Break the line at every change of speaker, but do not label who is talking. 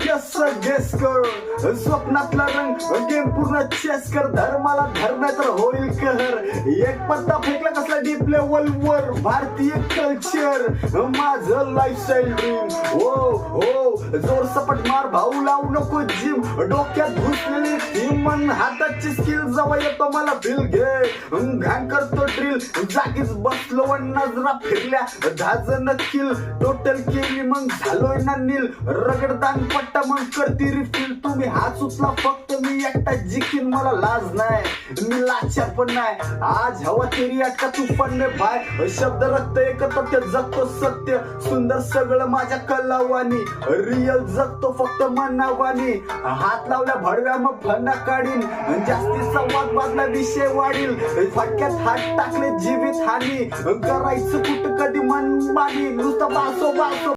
Yes guess कर स्वप्नातला रंग game पूर्ण चेस कर. धर्माला धरण्या तर होईल कहर. एक पत्ता फेकला कसला डीप लेवल वर. भारतीय कल्चर माझं लाईफस्टाईल ड्रीम. ओ जोर सपाट मार भाऊ लावू नको जिम. डोक्यात घुसलेली ती मन हाताची स्किल जवळ येतो मला फील घे. घाण करतो ड्रिल जागीच बसलो व नजरा फिरल्या. 10 जण किल टोटल केली मग झालोय ना नील. रगडदान पट्टा मग करती रिफिल. तुम्ही हात उचला फक्त मी एकटा जिकीन. मला लाज नाही मी लाचार पण नाही. आज हवा तेरी अटका तुफान में भाय. शब्द रक्त एकत्र ते जगतो सत्य सुंदर सगळं माझ्या कलावानी. रिअल जगतो फक्त मनावानी. हात लावल्या भडव्या मग फन्ना काढीन. जास्ती संवाद वाढला विषय वाढील. फटक्यात हात टाकले जीवित हानी. करायचं कुठं कधी मन मानी. नुसतं बासो बासो